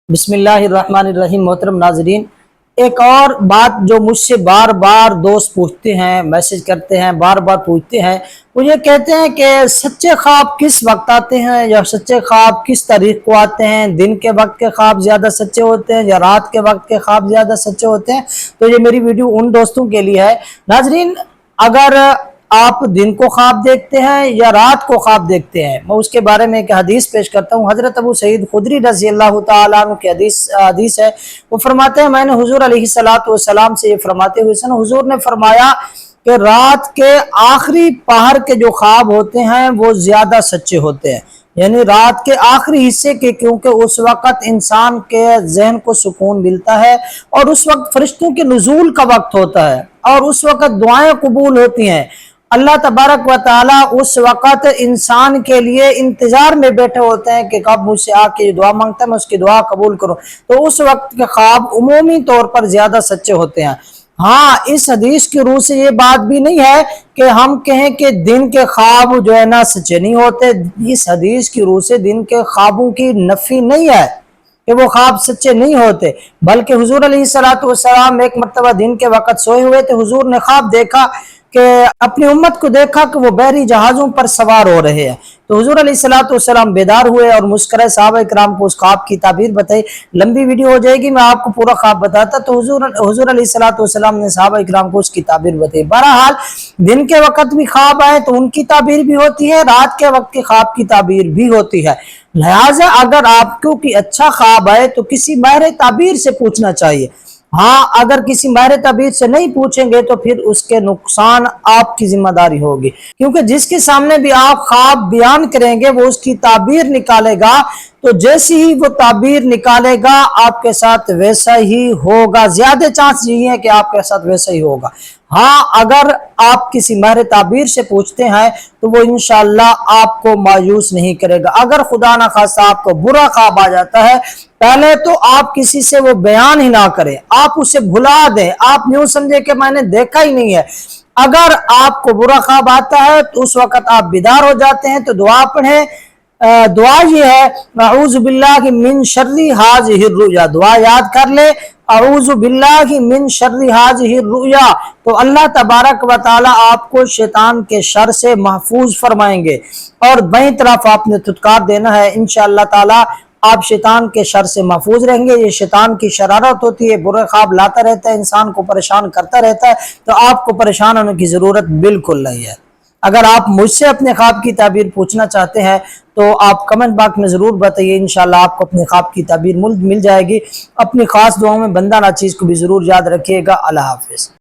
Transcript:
बिस्मिल्लाहिर्रहमानिर्रहीम। मोहतरम नाजरीन, एक और बात जो मुझसे बार बार दोस्त पूछते हैं, मैसेज करते हैं, बार बार पूछते हैं, वो ये कहते हैं कि सच्चे ख्वाब किस वक्त आते हैं या सच्चे ख्वाब किस तारीख को आते हैं, दिन के वक्त के ख्वाब ज़्यादा सच्चे होते हैं या रात के वक्त के ख्वाब ज़्यादा सच्चे होते हैं। तो ये मेरी वीडियो उन दोस्तों के लिए है। नाजरीन, अगर आप दिन को ख्वाब देखते हैं या रात को ख्वाब देखते हैं, मैं उसके बारे में एक हदीस पेश करता हूँ। हजरत अबू सईद खुदरी रज़ी अल्लाह तआला अन्हु की हदीस है। वो फरमाते हैं, मैंने हुजूर अलैहिस्सलातु वस्सलाम से ये फरमाते हुए सुना, हुजूर ने फरमाया कि रात के आखिरी पहर के जो ख्वाब होते हैं वो ज्यादा सच्चे होते हैं, यानी रात के आखिरी हिस्से के, क्योंकि उस वक्त इंसान के जहन को सुकून मिलता है और उस वक्त फरिश्तों के नुज़ूल का वक्त होता है और उस वक्त दुआएं कबूल होती हैं। अल्लाह तबारक व ताला उस वक़्त इंसान के लिए इंतजार में बैठे होते हैं कि कब मुझसे आके दुआ मांगता है, मैं उसकी दुआ कबूल करूं। तो उस वक्त के ख्वाब उमूमी तौर पर ज्यादा सच्चे होते हैं। हाँ, इस हदीस की रूह से ये बात भी नहीं है कि हम कहें कि दिन के ख्वाब जो है ना सच्चे नहीं होते। इस हदीस की रूह से दिन के ख्वाबों की नफी नहीं है कि वो ख्वाब सच्चे नहीं होते, बल्कि हुजूर अलैहिस्सलातु वस्सलाम एक मर्तबा दिन के वक्त सोए हुए थे। हुजूर ने ख्वाब देखा कि अपनी उम्मत को देखा कि वो बहरी जहाज़ों पर सवार हो रहे हैं। तो हुजूर अलैहिस्सलातु वस्सलाम बेदार हुए और मुस्कुराए, सहाबा इकराम को उस ख्वाब की ताबीर बताई। लंबी वीडियो हो जाएगी, मैं आपको पूरा ख्वाब बताता। तो हुजूर अलैहिस्सलातु वस्सलाम ने सहाबा इकराम को उसकी ताबीर बताई। बहरहाल दिन के वक्त भी ख्वाब आए तो उनकी ताबीर भी होती है, रात के वक्त के ख्वाब की ताबीर भी होती है। लिहाजा अगर आपको कि अच्छा ख्वाब आए तो किसी माहिर ताबीर से पूछना चाहिए। हाँ, अगर किसी माहिर ताबीर से नहीं पूछेंगे तो फिर उसके नुकसान आपकी जिम्मेदारी होगी, क्योंकि जिसके सामने भी आप ख्वाब बयान करेंगे वो उसकी ताबीर निकालेगा, तो जैसी ही वो ताबीर निकालेगा आपके साथ वैसा ही होगा। ज्यादा चांस यही है कि आपके साथ वैसा ही होगा। हाँ, अगर आप किसी माहिर ताबीर से पूछते हैं तो वो इंशाअल्लाह आपको मायूस नहीं करेगा। अगर खुदा ना खास्ता आपको बुरा ख्वाब आ जाता है, पहले तो आप किसी से वो बयान ही ना करें, आप उसे भुला दें, आप यूं समझे कि मैंने देखा ही नहीं है। अगर आपको बुरा ख्वाब आता है तो उस वक्त आप बेदार हो जाते हैं तो दुआ पढ़ें। दुआ ये है, अऊज़ु बिल्लाहि मिन शर्रि हाज़िहि रुया। दुआ याद कर ले, अऊज़ु बिल्लाहि मिन शर्रि हाज़िहि रुया। तो अल्लाह तबारक व ताला आपको शैतान के शर से महफूज फरमाएंगे और बाईं तरफ आपने थुतकार देना है। इंशाअल्लाह ताला आप शैतान के शर से महफूज रहेंगे। ये शैतान की शरारत होती है, बुरे ख्वाब लाता रहता है, इंसान को परेशान करता रहता है, तो आपको परेशान होने की जरूरत बिल्कुल नहीं है। अगर आप मुझसे अपने ख्वाब की ताबीर पूछना चाहते हैं तो आप कमेंट बॉक्स में ज़रूर बताइए, इंशाल्लाह आपको अपने ख्वाब की ताबीर मिल जाएगी। अपनी खास दुआओं में बंदा नाचीज़ को भी ज़रूर याद रखिएगा। अल्लाह हाफिज़।